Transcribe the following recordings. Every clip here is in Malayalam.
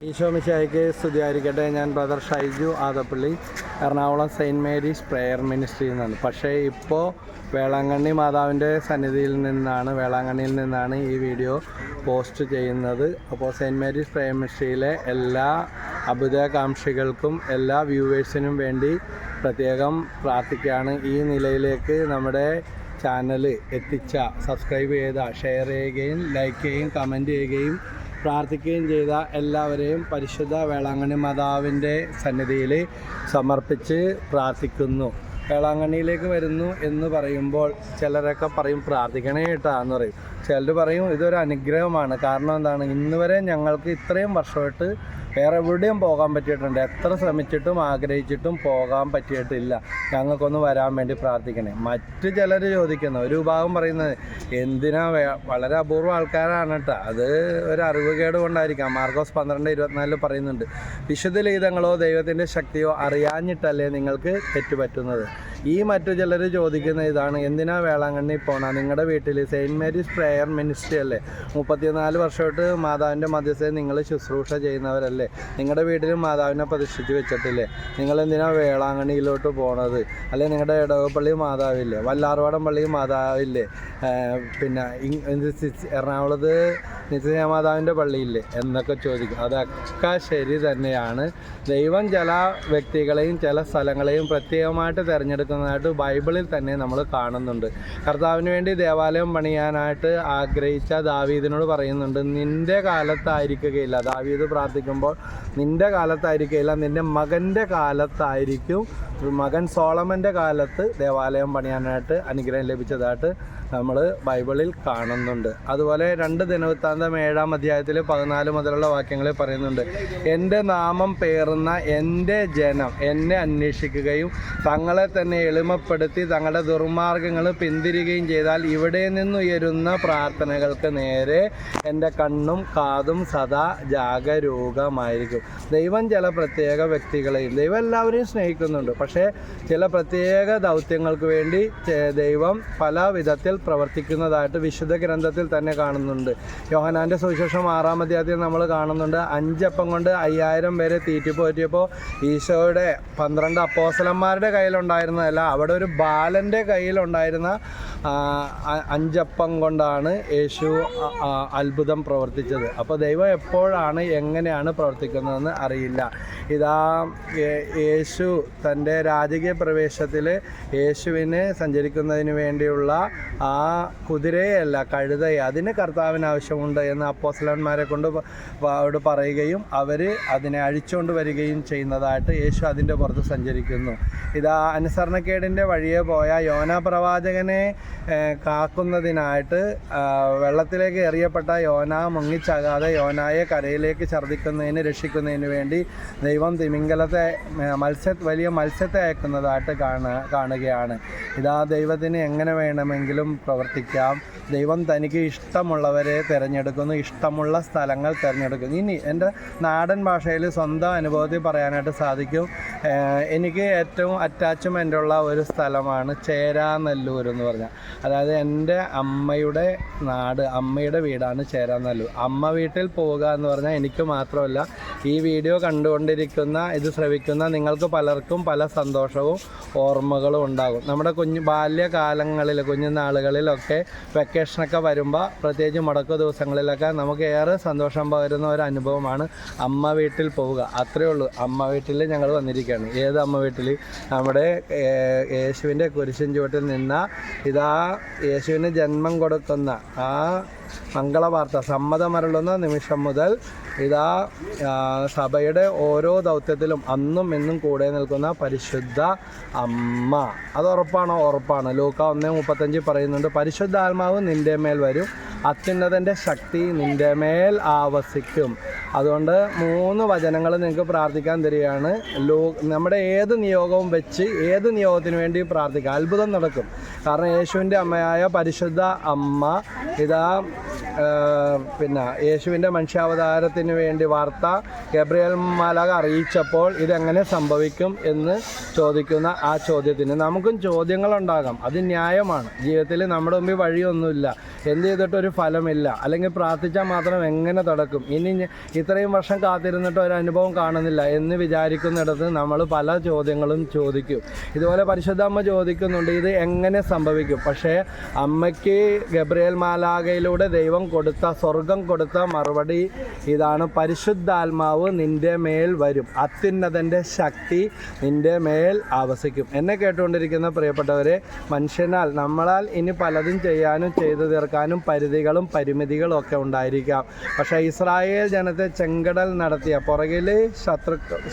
ഈശോ മിശിഹായ്ക്ക് സ്തുതിയായിരിക്കട്ടെ. ഞാൻ brother Shaiju Adappally, Ernakulam saint Mary's prayer മിനിസ്ട്രിയിൽ നിന്നാണ്. പക്ഷേ ഇപ്പോൾ വേളാങ്കണ്ണി മാതാവിൻ്റെ സന്നിധിയിൽ വേളാങ്കണ്ണിയിൽ നിന്നാണ് ഈ വീഡിയോ പോസ്റ്റ് ചെയ്യുന്നത്. അപ്പോൾ സെയിൻറ്റ് മേരീസ് പ്രെയർ മിനിസ്ട്രിയിലെ എല്ലാ അഭ്യുദയകാംക്ഷികൾക്കും എല്ലാ വ്യൂവേഴ്സിനും വേണ്ടി പ്രത്യേകം പ്രാർത്ഥിക്കുകയാണ്. ഈ നിലയിലേക്ക് നമ്മുടെ ചാനൽ എത്തിച്ച, സബ്സ്ക്രൈബ് ചെയ്ത, ഷെയർ ചെയ്യുകയും ലൈക്ക് ചെയ്യുകയും കമൻറ്റ് ചെയ്യുകയും പ്രാർത്ഥിക്കുകയും ചെയ്ത എല്ലാവരെയും പരിശുദ്ധ വേളാങ്കണ്ണി മാതാവിൻ്റെ സന്നിധിയിൽ സമർപ്പിച്ച് പ്രാർത്ഥിക്കുന്നു. വേളാങ്കണ്ണിയിലേക്ക് വരുന്നു എന്ന് പറയുമ്പോൾ ചിലരൊക്കെ പറയും പ്രാർത്ഥിക്കണേ കേട്ടാ എന്ന് പറയും. ചിലർ പറയും ഇതൊരു അനുഗ്രഹമാണ്. കാരണം എന്താണ്, ഇന്ന് വരെ ഞങ്ങൾക്ക് ഇത്രയും വർഷമായിട്ട് വേറെ എവിടെയും പോകാൻ പറ്റിയിട്ടുണ്ട്. എത്ര ശ്രമിച്ചിട്ടും ആഗ്രഹിച്ചിട്ടും പോകാൻ പറ്റിയിട്ടില്ല. ഞങ്ങൾക്കൊന്ന് വരാൻ വേണ്ടി പ്രാർത്ഥിക്കണേ. മറ്റ് ചിലർ ചോദിക്കുന്ന ഒരു വിഭാഗം പറയുന്നത് എന്തിനാ, വളരെ അപൂർവ ആൾക്കാരാണ് കേട്ടോ, അത് ഒരു അറിവുകേട് കൊണ്ടായിരിക്കാം. മാർക്കോസ് 12:24 പറയുന്നുണ്ട്, വിശുദ്ധ ലിഖിതങ്ങളോ ദൈവത്തിൻ്റെ ശക്തിയോ അറിയാഞ്ഞിട്ടല്ലേ നിങ്ങൾക്ക് തെറ്റുപറ്റുന്നത്. ഈ മറ്റു ചിലർ ചോദിക്കുന്ന ഇതാണ്, എന്തിനാ വേളാങ്കണ്ണി പോകണം? നിങ്ങളുടെ വീട്ടിൽ സെയിൻറ്റ് മേരീസ് പ്രെയർ മിനിസ്ട്രി അല്ലേ, 34 വർഷമായിട്ട് മാതാവിൻ്റെ മധ്യസ്ഥയിൽ നിങ്ങൾ ശുശ്രൂഷ ചെയ്യുന്നവരല്ലേ, നിങ്ങളുടെ വീട്ടിൽ മാതാവിനെ പ്രതിഷ്ഠിച്ച് വെച്ചിട്ടില്ലേ, നിങ്ങളെന്തിനാ വേളാങ്കണ്ണിയിലോട്ട് പോണത്? അല്ലെങ്കിൽ നിങ്ങളുടെ ഇടവപ്പള്ളി മാതാവില്ലേ, വല്ലാർവാടം പള്ളി മാതാവില്ലേ, പിന്നെ എറണാകുളത്ത് നിത്യമാതാവിൻ്റെ പള്ളിയില്ലേ എന്നൊക്കെ ചോദിക്കും. അതൊക്കെ ശരി തന്നെയാണ്. ദൈവം ചില വ്യക്തികളെയും ചില സ്ഥലങ്ങളെയും പ്രത്യേകമായിട്ട് തിരഞ്ഞെടുക്കുന്നതായിട്ട് ബൈബിളിൽ തന്നെ നമ്മൾ കാണുന്നുണ്ട്. കർത്താവിന് വേണ്ടി ദേവാലയം പണിയാനായിട്ട് ആഗ്രഹിച്ച ദാവീദിനോട് പറയുന്നുണ്ട്, നിൻ്റെ കാലത്തായിരിക്കുകയില്ല. ദാവീദ് പ്രാർത്ഥിക്കുമ്പോൾ നിൻ്റെ കാലത്തായിരിക്കുകയില്ല, നിൻ്റെ മകൻ്റെ കാലത്തായിരിക്കും. മകൻ സോളമൻ്റെ കാലത്ത് ദേവാലയം പണിയാനായിട്ട് അനുഗ്രഹം ലഭിച്ചതായിട്ട് നമ്മൾ ബൈബിളിൽ കാണുന്നുണ്ട്. അതുപോലെ 2 ദിനവൃത്താന്തം 7-ാം അധ്യായത്തിൽ 14 മുതലുള്ള വാക്യങ്ങളിൽ പറയുന്നുണ്ട്, എൻ്റെ നാമം പേറുന്ന എൻ്റെ ജനം എന്നെ അന്വേഷിക്കുകയും തങ്ങളെ തന്നെ എളിമപ്പെടുത്തി തങ്ങളുടെ ദുർമാർഗങ്ങൾ പിന്തിരികയും ചെയ്താൽ ഇവിടെ നിന്നുയരുന്ന പ്രാർത്ഥനകൾക്ക് നേരെ എൻ്റെ കണ്ണും കാതും സദാ ജാഗരൂകമായിരിക്കും. ദൈവം ചില പ്രത്യേക വ്യക്തികളെയും, ദൈവം എല്ലാവരെയും സ്നേഹിക്കുന്നുണ്ട്, പക്ഷേ ചില പ്രത്യേക ദൗത്യങ്ങൾക്ക് വേണ്ടി ദൈവം പല വിധത്തിൽ പ്രവർത്തിക്കുന്നതായിട്ട് വിശുദ്ധ ഗ്രന്ഥത്തിൽ തന്നെ കാണുന്നുണ്ട്. യോഹന്നാൻ്റെ സുവിശേഷം 6-ാം അധ്യായത്തിൽ നമ്മൾ കാണുന്നുണ്ട്, 5 അപ്പം കൊണ്ട് 5000 പേരെ തീറ്റിപ്പോറ്റിയപ്പോൾ ഈശോയുടെ 12 അപ്പോസ്തലന്മാരുടെ കയ്യിലുണ്ടായിരുന്നതല്ല, അവിടെ ഒരു ബാലൻ്റെ കയ്യിലുണ്ടായിരുന്ന 5 അപ്പം കൊണ്ടാണ് യേശു അത്ഭുതം പ്രവർത്തിച്ചത്. അപ്പോൾ ദൈവം എപ്പോഴാണ് എങ്ങനെയാണ് പ്രവർത്തിക്കുന്നതെന്ന് അറിയില്ല. ഇതാ യേശു തൻ്റെ രാജകീയ പ്രവേശത്തിൽ യേശുവിന് സഞ്ചരിക്കുന്നതിന് വേണ്ടിയുള്ള ആ കുതിരയല്ല, കഴുതയെ, അതിന് കർത്താവിന് ആവശ്യമുണ്ട് എന്ന് അപ്പോസ്തലന്മാരെ കൊണ്ട് അവിടെ പറയുകയും അവർ അതിനെ അഴിച്ചുകൊണ്ട് വരികയും ചെയ്യുന്നതായിട്ട് യേശു അതിൻ്റെ പുറത്ത് സഞ്ചരിക്കുന്നു. ഇതാ അനുസരണക്കേടിൻ്റെ വഴിയെ പോയ യോനാ പ്രവാചകനെ കാക്കുന്നതിനായിട്ട് വെള്ളത്തിലേക്ക് എറിയപ്പെട്ട യോനാ മുങ്ങിച്ചാകാതെ യോനായെ കരയിലേക്ക് ഛർദ്ദിക്കുന്നതിന് രക്ഷിക്കുന്നതിന് വേണ്ടി ദൈവം വലിയ മത്സ്യത്തെ അയക്കുന്നതായിട്ട് കാണുകയാണ്. ഇതാ ദൈവത്തിന് എങ്ങനെ വേണമെങ്കിലും പ്രവർത്തിക്കാം. ദൈവം തനിക്ക് ഇഷ്ടമുള്ളവരെ തിരഞ്ഞെടുക്കുന്നു, ഇഷ്ടമുള്ള സ്ഥലങ്ങൾ തിരഞ്ഞെടുക്കുന്നു. ഇനി എൻ്റെ നാടൻ ഭാഷയിൽ സ്വന്തം അനുഭവത്തിൽ പറയാനായിട്ട് സാധിക്കും. എനിക്ക് ഏറ്റവും അറ്റാച്ച്മെൻ്റ് ഉള്ള ഒരു സ്ഥലമാണ് ചേരാനെല്ലൂർ എന്ന് പറഞ്ഞാൽ, അതായത് എൻ്റെ അമ്മയുടെ നാട്, അമ്മയുടെ വീടാണ് ചേരാനെല്ലൂർ. അമ്മ വീട്ടിൽ പോവുക എന്ന് പറഞ്ഞാൽ എനിക്ക് മാത്രമല്ല, ഈ വീഡിയോ കണ്ടുകൊണ്ടിരിക്കുന്ന, ഇത് ശ്രവിക്കുന്ന നിങ്ങൾക്ക് പലർക്കും പല സന്തോഷവും ഓർമ്മകളും ഉണ്ടാകും. നമ്മുടെ ബാല്യകാലങ്ങളിൽ, കുഞ്ഞുനാളുകളിലൊക്കെ വെക്കേഷനൊക്കെ വരുമ്പോൾ, പ്രത്യേകിച്ച് മുടക്കു ദിവസങ്ങളിലൊക്കെ നമുക്ക് ഏറെ സന്തോഷം പകരുന്ന ഒരു അനുഭവമാണ് അമ്മ വീട്ടിൽ പോവുക. അത്രയേ ഉള്ളൂ. അമ്മ വീട്ടിൽ ഞങ്ങൾ വന്നിരിക്കുകയാണ്. ഏത് അമ്മ വീട്ടിൽ? നമ്മുടെ യേശുവിൻ്റെ കുരിശിൻ ചുവട്ടിൽ നിന്ന, ഇതാ യേശുവിന് ജന്മം കൊടുക്കുന്ന ആ മംഗളവാർത്ത സമ്മതമരുളുന്ന നിമിഷം മുതൽ ഇതാ സഭയുടെ ഓരോ ദൗത്യത്തിലും അന്നും എന്നും കൂടെ നിൽക്കുന്ന പരിശുദ്ധ അമ്മ. അത് ഉറപ്പാണ്. ലൂക്ക 1:35 പറയുന്നുണ്ട്, പരിശുദ്ധാത്മാവ് നിൻ്റെ മേൽ വരും, അത്യുന്നതൻ്റെ ശക്തി നിൻ്റെ മേൽ ആവസിക്കും. അതുകൊണ്ട് 3 വചനങ്ങൾ നിങ്ങൾക്ക് പ്രാർത്ഥിക്കാൻ തരികയാണ്. നമ്മുടെ ഏത് നിയോഗവും വെച്ച് ഏത് നിയോഗത്തിന് വേണ്ടി പ്രാർത്ഥിക്കാം, അത്ഭുതം നടക്കും. കാരണം യേശുവിൻ്റെ അമ്മയായ പരിശുദ്ധ അമ്മ ഇതാ പിന്നെ യേശുവിൻ്റെ മനുഷ്യാവതാരത്തിന് വേണ്ടി വാർത്ത ഗബ്രിയേൽ മാലാഖ അറിയിച്ചപ്പോൾ ഇതെങ്ങനെ സംഭവിക്കും എന്ന് ചോദിക്കുന്ന ആ ചോദ്യത്തിന് നമുക്കും ചോദ്യങ്ങളുണ്ടാകാം. അത് ന്യായമാണ്. ജീവിതത്തിൽ നമ്മുടെ മുമ്പിൽ വഴിയൊന്നുമില്ല. എന്ത് ചെയ്തിട്ട് ഒരു ഫലമില്ല, അല്ലെങ്കിൽ പ്രാർത്ഥിച്ചാൽ മാത്രം എങ്ങനെ നടക്കും, ഇനി ഇത്രയും വർഷം കാത്തിരുന്നിട്ട് ഒരു അനുഭവം കാണുന്നില്ല എന്ന് വിചാരിക്കുന്നിടത്ത് നമ്മൾ പല ചോദ്യങ്ങളും ചോദിക്കും. ഇതുപോലെ പരിശുദ്ധ അമ്മ ചോദിക്കുന്നുണ്ട്, ഇത് എങ്ങനെ സംഭവിക്കും? പക്ഷേ അമ്മയ്ക്ക് ഗബ്രിയേൽ മാലാഖയിലൂടെ ദൈവം കൊടുത്ത, സ്വർഗം കൊടുത്ത മറുപടി ഇതാണ്: പരിശുദ്ധാത്മാവ് നിൻ്റെ മേൽ വരും, അത്യുന്നതൻ്റെ ശക്തി നിൻ്റെ മേൽ ആവസിക്കും. എന്നെ കേട്ടുകൊണ്ടിരിക്കുന്ന പ്രിയപ്പെട്ടവരെ, മനുഷ്യനാൽ, നമ്മളാൽ ഇനി പലതും ചെയ്യാനും ചെയ്തു തീർക്കാനും പരിധികളും പരിമിതികളും ഒക്കെ ഉണ്ടായിരിക്കാം. പക്ഷേ ഇസ്രായേൽ ജനത്തെ ചെങ്കടൽ നടത്തിയ പുറകിൽ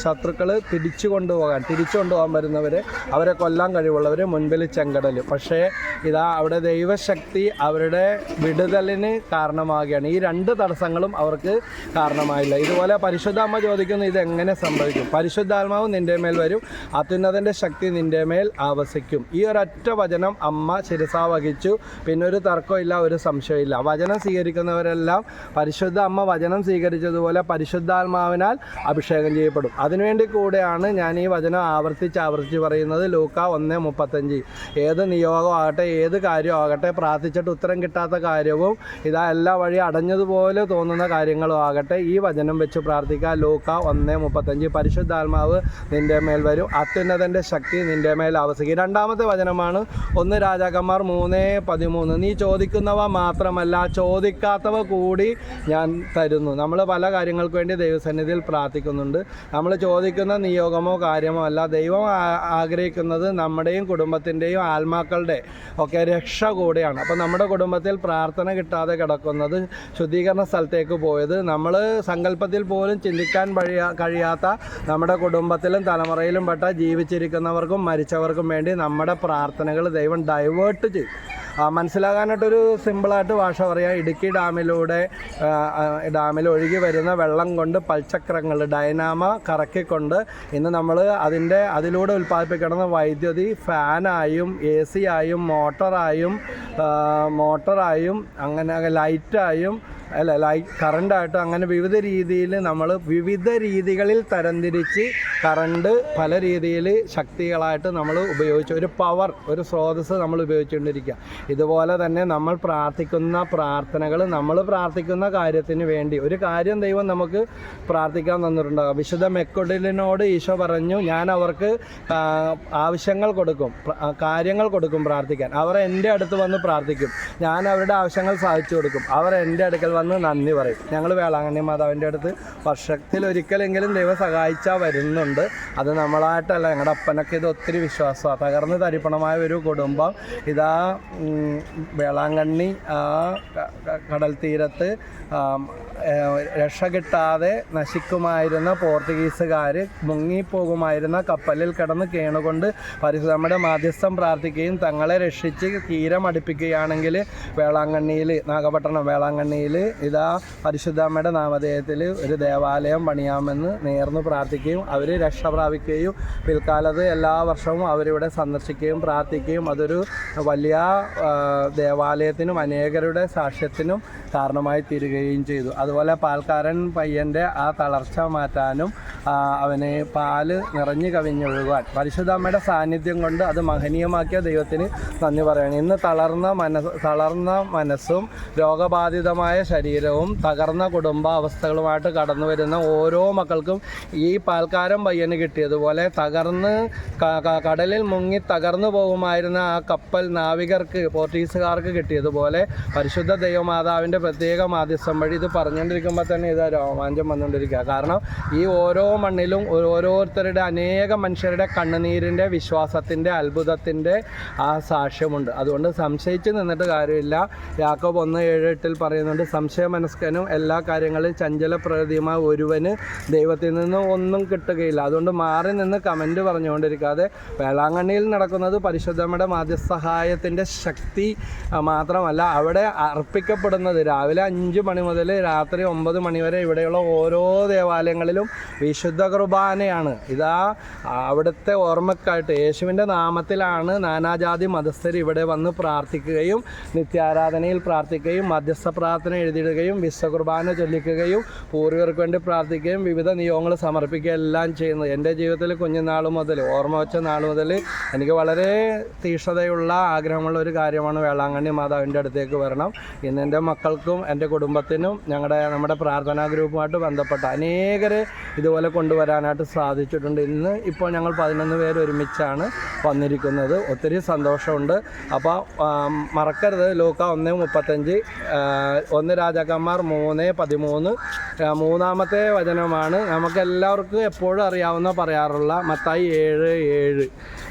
ശത്രുക്കൾ തിരിച്ചു കൊണ്ടുപോകാൻ വരുന്നവരെ, അവരെ കൊല്ലാൻ കഴിവുള്ളവർ, മുൻപിൽ ചെങ്കടൽ. പക്ഷേ ഇതാ അവിടെ ദൈവശക്തി അവരുടെ വിടുതലിന് കാരണമാകുകയാണ്. ഈ രണ്ട് തടസ്സങ്ങളും അവർക്ക് കാരണമായില്ല. ഇതുപോലെ പരിശുദ്ധ അമ്മ ചോദിക്കുന്നു, ഇതെങ്ങനെ സംഭവിക്കും? പരിശുദ്ധാത്മാവ് നിൻ്റെ മേൽ വരും, അത്യുന്നതൻ്റെ ശക്തി നിൻ്റെ മേൽ ആവസിക്കും. ഈ ഒരൊറ്റ വചനം അമ്മ ശിരസാ വഹിച്ചു. പിന്നെ ഒരു തർക്കമില്ല, ഒരു സംശയമില്ല. വചനം സ്വീകരിക്കുന്നവരെല്ലാം പരിശുദ്ധ അമ്മ വചനം സ്വീകരിച്ചതുപോലെ പരിശുദ്ധാത്മാവിനാൽ അഭിഷേകം ചെയ്യപ്പെടും. അതിനുവേണ്ടി കൂടെയാണ് ഞാൻ ഈ വചനം ആവർത്തിച്ച് പറയുന്നത്. ലൂക്ക 1:35. ഏത് നിയോഗമാകട്ടെ, ഏത് കാര്യമാകട്ടെ, പ്രാർത്ഥിച്ചിട്ട് ഉത്തരം കിട്ടാത്ത കാര്യവും ഇതാ എല്ലാ വഴി അടഞ്ഞതുപോലെ തോന്നുന്ന കാര്യങ്ങളും ആകട്ടെ, ഈ വചനം വെച്ച് പ്രാർത്ഥിക്കുക. ലൂക്ക 1:35. പരിശുദ്ധാത്മാവ് നിൻ്റെ മേൽ വരും, അത്യുന്നതൻ്റെ ശക്തി നിൻ്റെ മേൽ ആവസിക്കും. രണ്ടാമത്തെ വചനമാണ് 1 രാജാക്കന്മാർ 3:13. നീ ചോദിക്കുന്നവ മാത്രമല്ല, ചോദിക്കാത്തവ കൂടി ഞാൻ തരുന്നു. നമ്മൾ പല കാര്യങ്ങൾക്ക് വേണ്ടി ദൈവസന്നിധിയിൽ പ്രാർത്ഥിക്കുന്നുണ്ട്. നമ്മൾ ചോദിക്കുന്ന നിയോഗമോ കാര്യമോ അല്ല. ദൈവം ആഗ്രഹിക്കുന്നത് നമ്മുടെയും കുടുംബത്തിൻ്റെയും ആത്മാക്കളുടെ ഒക്കെ രക്ഷ കൂടെയാണ്. അപ്പോൾ നമ്മുടെ കുടുംബത്തിൽ പ്രാർത്ഥന കിട്ടാതെ കിടക്കുന്നത്, ശുദ്ധീകരണ സ്ഥലത്തേക്ക് പോയത്, നമ്മൾ സങ്കല്പത്തിൽ പോലും ചിന്തിക്കാൻ കഴിയാത്ത നമ്മുടെ കുടുംബത്തിലും തലമുറയിലും പെട്ട ജീവിച്ചിരിക്കുന്നവർക്കും മരിച്ചവർക്കും വേണ്ടി നമ്മുടെ പ്രാർത്ഥനകൾ ദൈവം ഡൈവേർട്ട് ചെയ്യും. മനസ്സിലാകാനായിട്ടൊരു സിമ്പിളായിട്ട് ഭാഷ പറയാം. ഇടുക്കി ഡാമിൽ ഒഴുകി വരുന്ന വെള്ളം കൊണ്ട് പൽചക്രങ്ങൾ, ഡൈനാമ കറക്കിക്കൊണ്ട് ഇന്ന് നമ്മൾ അതിലൂടെ ഉൽപ്പാദിപ്പിക്കുന്ന വൈദ്യുതി ഫാനായും AC ആയും മോട്ടറായും അങ്ങനെ ലൈറ്റായും കറണ്ടായിട്ടും അങ്ങനെ വിവിധ രീതികളിൽ തരംതിരിച്ച് കറണ്ട് പല രീതിയിൽ ശക്തികളായിട്ട് നമ്മൾ ഉപയോഗിച്ച് ഒരു സ്രോതസ്സ് നമ്മൾ ഉപയോഗിച്ചുകൊണ്ടിരിക്കുക. ഇതുപോലെ തന്നെ നമ്മൾ പ്രാർത്ഥിക്കുന്ന പ്രാർത്ഥനകൾ, നമ്മൾ പ്രാർത്ഥിക്കുന്ന കാര്യത്തിന് വേണ്ടി ഒരു കാര്യം ദൈവം നമുക്ക് പ്രാർത്ഥിക്കാൻ തന്നിട്ടുണ്ടാകും. വിശുദ്ധ മെക്കൊഡിലിനോട് ഈശോ പറഞ്ഞു, ഞാൻ അവർക്ക് ആവശ്യങ്ങൾ കൊടുക്കും, കാര്യങ്ങൾ കൊടുക്കും പ്രാർത്ഥിക്കാൻ. അവർ എൻ്റെ അടുത്ത് വന്ന് പ്രാർത്ഥിക്കും, ഞാൻ അവരുടെ ആവശ്യങ്ങൾ സാധിച്ചു കൊടുക്കും. അവർ എൻ്റെ അടുക്കൽ വന്ന് നന്ദി പറയും. ഞങ്ങൾ വേളാങ്കണ്ണി മാതാവിൻ്റെ അടുത്ത് വർഷത്തിലൊരിക്കലെങ്കിലും ദൈവം സഹായിച്ചാൽ വരുന്നുണ്ട്. അത് നമ്മളായിട്ടല്ല, ഞങ്ങളുടെ അപ്പനൊക്കെ ഇത് ഒത്തിരി വിശ്വാസമാണ്. തകർന്ന് തരിപ്പണമായ ഒരു കുടുംബം ഇതാ വേളാങ്കണ്ണി കടൽ തീരത്ത് രക്ഷ കിട്ടാതെ നശിക്കുമായിരുന്ന പോർച്ചുഗീസുകാർ മുങ്ങിപ്പോകുമായിരുന്ന കപ്പലിൽ കിടന്ന് കേണുകൊണ്ട് പരിശുദ്ധമ്മയുടെ മാധ്യസ്ഥം പ്രാർത്ഥിക്കുകയും തങ്ങളെ രക്ഷിച്ച് തീരം അടുപ്പിക്കുകയാണെങ്കിൽ നാഗപട്ടണം വേളാങ്കണ്ണിയിൽ ഇതാ പരിശുദ്ധമ്മയുടെ നാമധേയത്തിൽ ഒരു ദേവാലയം പണിയാമെന്ന് നേർന്ന് പ്രാർത്ഥിക്കുകയും അവർ രക്ഷ പ്രാപിക്കുകയും പിൽക്കാലത്ത് എല്ലാ വർഷവും അവരിവിടെ സന്ദർശിക്കുകയും പ്രാർത്ഥിക്കുകയും അതൊരു വലിയ ദേവാലയത്തിനും അനേകരുടെ സാക്ഷ്യത്തിനും കാരണമായി തീരുകയും ചെയ്തു. അതുപോലെ പാൽക്കാരൻ പയ്യൻ്റെ ആ തളർച്ച മാറ്റാനും അവന് പാല് നിറഞ്ഞു കവിഞ്ഞൊഴുകുവാൻ പരിശുദ്ധ അമ്മയുടെ സാന്നിധ്യം കൊണ്ട് അത് മഹനീയമാക്കിയ ദൈവത്തിന് നന്ദി പറയണം. ഇന്ന് തളർന്ന മനസ്സും രോഗബാധിതമായ ശരീരവും തകർന്ന കുടുംബാവസ്ഥകളുമായിട്ട് കടന്നു വരുന്ന ഓരോ മക്കൾക്കും ഈ പാൽക്കാരൻ പയ്യന് കിട്ടിയതുപോലെ കടലിൽ മുങ്ങി തകർന്നു പോകുമായിരുന്ന ആ കപ്പൽ നാവികർക്ക്, പോർച്ചുഗീസുകാർക്ക് കിട്ടിയതുപോലെ പരിശുദ്ധ ദൈവമാതാവിൻ്റെ പ്രത്യേക മാധ്യസ്ഥം വഴി ഇത് പറഞ്ഞുകൊണ്ടിരിക്കുമ്പോൾ തന്നെ ഇത് രോമാഞ്ചം വന്നുകൊണ്ടിരിക്കുക. കാരണം ഈ ഓരോ മണ്ണിലും ഓരോരുത്തരുടെ അനേകം മനുഷ്യരുടെ കണ്ണുനീരിൻ്റെ, വിശ്വാസത്തിൻ്റെ, അത്ഭുതത്തിൻ്റെ ആ സാക്ഷ്യമുണ്ട്. അതുകൊണ്ട് സംശയിച്ച് നിന്നിട്ട് കാര്യമില്ല. യാക്കോബ് 1:7-8 പറയുന്നുണ്ട്, സംശയമനസ്കനും എല്ലാ കാര്യങ്ങളിലും ചഞ്ചലപ്രകൃതിയുമായ ഒരുവന് ദൈവത്തിൽ നിന്ന് ഒന്നും കിട്ടുകയില്ല. അതുകൊണ്ട് മാറി നിന്ന് കമൻറ്റ് പറഞ്ഞുകൊണ്ടിരിക്കാതെ വേളാങ്കണ്ണിയിൽ നടക്കുന്നത് പരിശുദ്ധമ്മയുടെ മാധ്യസഹായത്തിൻ്റെ ശക്തി മാത്രമല്ല, അവിടെ അർപ്പിക്കപ്പെടുന്നത് രാവിലെ 5 മണി മുതൽ രാത്രി 9 മണി വരെ ഇവിടെയുള്ള ഓരോ ദേവാലയങ്ങളിലും വിശ്വ വിശുദ്ധ കുർബാനയാണ്. ഇതാ അവിടുത്തെ ഓർമ്മക്കായിട്ട് യേശുവിൻ്റെ നാമത്തിലാണ് നാനാജാതി മതസ്ഥർ ഇവിടെ വന്ന് പ്രാർത്ഥിക്കുകയും നിത്യാരാധനയിൽ പ്രാർത്ഥിക്കുകയും മധ്യസ്ഥ പ്രാർത്ഥന എഴുതിയിടുകയും വിശുദ്ധ കുർബാന ചൊല്ലിക്കുകയും പൂർവികർക്ക് വേണ്ടി പ്രാർത്ഥിക്കുകയും വിവിധ നിയോഗങ്ങൾ സമർപ്പിക്കുകയും എല്ലാം ചെയ്യുന്നത്. എൻ്റെ ജീവിതത്തിൽ കുഞ്ഞുനാൾ മുതൽ ഓർമ്മ വെച്ച നാൾ മുതൽ എനിക്ക് വളരെ തീക്ഷ്ണതയുള്ള ആഗ്രഹമുള്ള ഒരു കാര്യമാണ് വേളാങ്കണ്ണി മാതാവിൻ്റെ അടുത്തേക്ക് വരണം. ഇന്ന് എൻ്റെ മക്കൾക്കും എൻ്റെ കുടുംബത്തിനും നമ്മുടെ പ്രാർത്ഥനാ ഗ്രൂപ്പുമായിട്ട് ബന്ധപ്പെട്ട അനേകരെ ഇതുപോലെ കൊണ്ടുവരാനായിട്ട് സാധിച്ചിട്ടുണ്ട്. ഇന്ന് ഇപ്പോൾ ഞങ്ങൾ 11 പേര് ഒരുമിച്ചാണ് വന്നിരിക്കുന്നത്. ഒത്തിരി സന്തോഷമുണ്ട്. അപ്പോൾ മറക്കരുത്, ലൂക്ക 1:35, 1 രാജാക്കന്മാർ 3:13 മൂന്നാമത്തെ വചനമാണ് നമുക്കെല്ലാവർക്കും എപ്പോഴും അറിയാവുന്ന പറയാറുള്ള മത്തായി 7:7.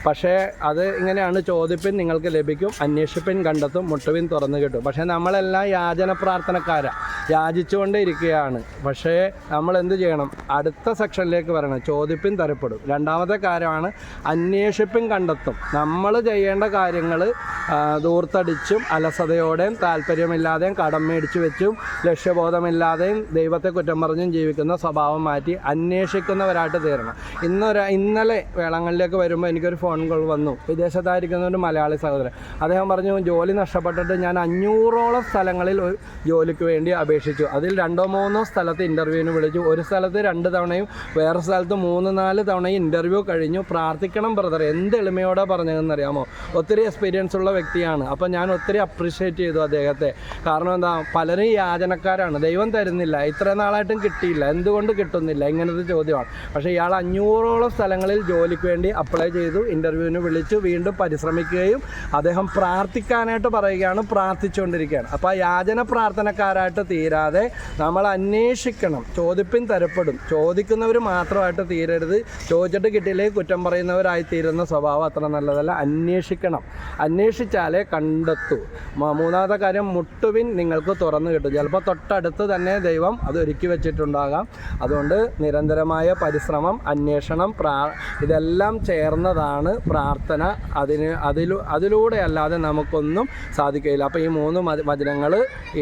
പക്ഷേ അത് ഇങ്ങനെയാണ്: ചോദിപ്പിൻ നിങ്ങൾക്ക് ലഭിക്കും, അന്വേഷിപ്പിൻ കണ്ടെത്തും, മുട്ടുവിൻ തുറന്നു കിട്ടും. പക്ഷേ നമ്മളെല്ലാം യാചന പ്രാർത്ഥനക്കാരാണ്, യാചിച്ചുകൊണ്ടേ ഇരിക്കുകയാണ്. പക്ഷേ നമ്മൾ എന്ത് ചെയ്യണം? അടുത്ത സെക്ഷനിലേക്ക് വരണം. ചോദിപ്പിൻ തരപ്പെടും. രണ്ടാമത്തെ കാര്യമാണ് അന്വേഷിപ്പിൻ കണ്ടെത്തും. നമ്മൾ ചെയ്യേണ്ട കാര്യങ്ങൾ ദൂർത്തടിച്ചും അലസതയോടെയും താല്പര്യമില്ലാതെയും കടം മേടിച്ചു വെച്ചും ലക്ഷ്യബോധമില്ലാതെയും ദൈവത്തെ കുറ്റം പറഞ്ഞും ജീവിക്കുന്ന സ്വഭാവം മാറ്റി അന്വേഷിക്കുന്നവരായിട്ട് തീരണം. ഇന്നലെ വേളാങ്കണ്ണിയിലേക്ക് വരുമ്പോൾ എനിക്കൊരു ഫോൺ കോൾ വന്നു. വിദേശത്തായിരിക്കുന്ന ഒരു മലയാളി സഹോദരൻ. അദ്ദേഹം പറഞ്ഞു, ജോലി നഷ്ടപ്പെട്ടിട്ട് ഞാൻ 500ഓളം സ്ഥലങ്ങളിൽ ജോലിക്ക് വേണ്ടി അപേക്ഷിച്ചു. അതിൽ 2-3 സ്ഥലത്ത് ഇൻ്റർവ്യൂവിന് വിളിച്ചു. ഒരു സ്ഥലത്ത് 2 തവണയും വേറെ സ്ഥലത്ത് 3-4 തവണയും ഇൻ്റർവ്യൂ കഴിഞ്ഞു. പ്രാർത്ഥിക്കണം ബ്രദർ. എന്ത് എളിമയോടെ പറഞ്ഞതെന്നറിയാമോ? ഒത്തിരി എക്സ്പീരിയൻസ് ഉള്ള വ്യക്തിയാണ്. അപ്പോൾ ഞാൻ ഒത്തിരി അപ്രീഷിയേറ്റ് ചെയ്തു അദ്ദേഹത്തെ. കാരണം എന്താ, പലരും യാചനക്കാരാണ്. ദൈവം തരുന്നില്ല, ഇത്ര നാളായിട്ടും കിട്ടിയില്ല, എന്തുകൊണ്ട് കിട്ടുന്നില്ല, ഇങ്ങനത്തെ ചോദ്യമാണ്. പക്ഷേ ഇയാൾ 500ഓളം സ്ഥലങ്ങളിൽ ജോലിക്ക് വേണ്ടി അപ്ലൈ ചെയ്തു, ഇൻ്റർവ്യൂവിന് വിളിച്ചു, വീണ്ടും പരിശ്രമിക്കുകയും അദ്ദേഹം പ്രാർത്ഥിക്കാനായിട്ട് പറയുകയാണ്, പ്രാർത്ഥിച്ചുകൊണ്ടിരിക്കുകയാണ്. അപ്പോൾ ആ യാചന പ്രാർത്ഥനക്കാരായിട്ട് തീരാതെ നമ്മൾ അന്വേഷിക്കണം. ചോദിപ്പിൻ തരപ്പെടും. ചോദിക്കുന്നവർ മാത്രമായിട്ട് തീരരുത്. ചോദിച്ചിട്ട് കിട്ടിയില്ലെങ്കിൽ കുറ്റം പറയുന്നവരായി തീരുന്ന സ്വഭാവം അത്ര നല്ലതല്ല. അന്വേഷിക്കണം. അന്വേഷിച്ചാലേ കണ്ടെത്തൂ. മൂന്നാമത്തെ കാര്യം, മുട്ടുവിൻ നിങ്ങൾക്ക് തുറന്നു കിട്ടും. ചിലപ്പോൾ തൊട്ടടുത്ത് തന്നെ ദൈവം അത് ഒരുക്കി വെച്ചിട്ടുണ്ടാകാം. അതുകൊണ്ട് നിരന്തരമായ പരിശ്രമം, അന്വേഷണം, ഇതെല്ലാം ചേർന്നതാണ് പ്രാർത്ഥന. അതിലൂടെ അല്ലാതെ നമുക്കൊന്നും സാധിക്കില്ല. അപ്പോൾ ഈ 3 വചനങ്ങൾ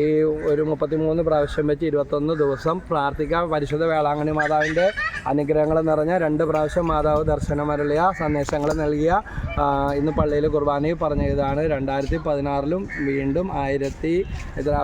ഈ ഒരു 33 പ്രാവശ്യം വെച്ച് 21 ദിവസം പ്രാർത്ഥിക്കാം. പരിശുദ്ധ വേളാങ്കണ്ണി മാതാവിൻ്റെ അനുഗ്രഹങ്ങൾ നിറഞ്ഞ 2 പ്രാവശ്യം മാതാവ് ദർശനമരുളിയ സന്ദേശങ്ങൾ നൽകിയ ഇന്ന് പള്ളിയിൽ കുർബാനയിൽ പറഞ്ഞ ഇതാണ്. 2016-ലും വീണ്ടും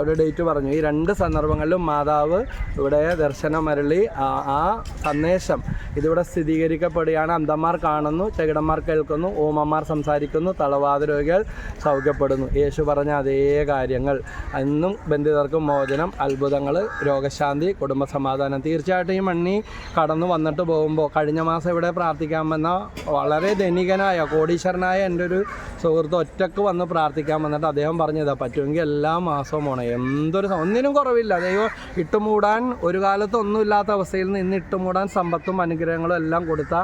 ഒരു ഡേറ്റ് പറഞ്ഞു. ഈ 2 സന്ദർഭങ്ങളിലും മാതാവ് ഇവിടെ ദർശനമരുളി ആ സന്ദേശം ഇതിവിടെ സ്ഥിരീകരിക്കപ്പെടുകയാണ്. അന്ധന്മാർ കാണുന്നു, ചെകിടന്മാർ കേൾക്കുന്നു, ഊമന്മാർ സംസാരിക്കുന്നു, തളവാത രോഗികൾ സൗഖ്യപ്പെടുന്നു. യേശു പറഞ്ഞ അതേ കാര്യങ്ങൾ. എന്നും ബന്ധിതർക്കും മോചനം, അത്ഭുതങ്ങൾ, രോഗശാന്തി, കുടുംബസമാധാനം. തീർച്ചയായിട്ടും ഈ മണ്ണി കടന്നു വന്നിട്ട് പോകുമ്പോൾ കഴിഞ്ഞ മാസം ഇവിടെ പ്രാർത്ഥിക്കാമെന്ന വളരെ ധനികനായ കോടീശ്വരനായ എൻ്റെ ഒരു സുഹൃത്ത് ഒറ്റക്ക് വന്ന് പ്രാർത്ഥിക്കാൻ വന്നിട്ട് അദ്ദേഹം പറഞ്ഞതാ, പറ്റുമെങ്കിൽ എല്ലാ മാസവും പോകണം. ഒന്നിനും കുറവില്ല. ദൈവം ഇട്ടുമൂടാൻ ഒരു കാലത്ത് ഒന്നുമില്ലാത്ത അവസ്ഥയിൽ നിന്ന് ഇന്ന് ഇട്ടുമൂടാൻ സമ്പത്തും അനുഗ്രഹങ്ങളും എല്ലാം കൊടുത്ത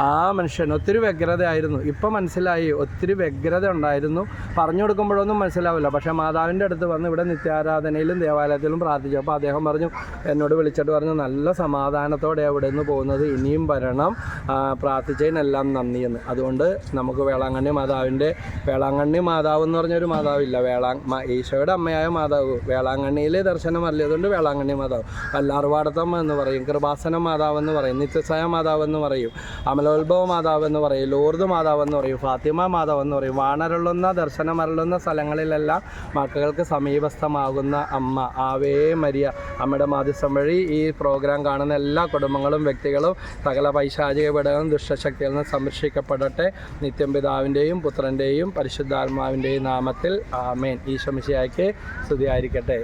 ആ മനുഷ്യൻ ഒത്തിരി വ്യഗ്രതയായിരുന്നു. ഇപ്പം മനസ്സിലായി, ഒത്തിരി വ്യഗ്രത ഉണ്ടായിരുന്നു. പറഞ്ഞു കൊടുക്കുമ്പോഴൊന്നും മനസ്സിലാവില്ല. പക്ഷേ മാതാവിൻ്റെ അടുത്ത് വന്ന് ഇവിടെ നിത്യാരാധനയിലും ദേവാലയത്തിലും പ്രാർത്ഥിച്ചു. അപ്പോൾ അദ്ദേഹം എന്നോട് വിളിച്ചിട്ട് പറഞ്ഞു, നല്ല സമാധാനത്തോടെ അവിടെ നിന്ന് പോകുന്നത്, ഇനിയും വരണം, പ്രാർത്ഥിച്ചതിനെല്ലാം നന്ദിയെന്ന്. അതുകൊണ്ട് നമുക്ക് വേളാങ്കണ്ണി മാതാവ് എന്ന് പറഞ്ഞൊരു മാതാവില്ല. ഈശോയുടെ അമ്മയായ മാതാവ് വേളാങ്കണ്ണിയിലെ ദർശനം അല്ലതുകൊണ്ട് വേളാങ്കണ്ണി മാതാവ്. വല്ലാർവാടത്തമ്മ എന്ന് പറയും, കൃപാസന മാതാവ് എന്ന് പറയും, നിത്യസായ മാതാവ് എന്ന് പറയും, അമലോത്ഭവ മാതാവ് എന്ന് പറയും, ലൂർദ് മാതാവ് എന്ന് പറയും, ഫാത്തിമ മാതാവ് എന്ന് പറയും. വാണരുളുന്ന ദർശനമരുളുന്ന സ്ഥലങ്ങളിലെല്ലാം മക്കൾക്ക് സമീപസ്ഥമാകുന്ന അമ്മ ആവേ മരിയ. അമ്മയുടെ മാധ്യസ്ഥം വഴി ഈ പ്രോഗ്രാം കാണുന്ന എല്ലാ കുടുംബങ്ങളും വ്യക്തികളും സകല പൈശാചിക പീഡകളും ദുഷ്ടശക്തിയിൽ നിന്ന് സംരക്ഷിക്കപ്പെടട്ടെ. നിത്യം പിതാവിൻ്റെയും പുത്രൻ്റെയും പരിശുദ്ധാത്മാവിൻ്റെയും നാമത്തിൽ ആമേൻ. ഈശോ മിശിഹായ്ക്ക് സ്തുതിയായിരിക്കട്ടെ.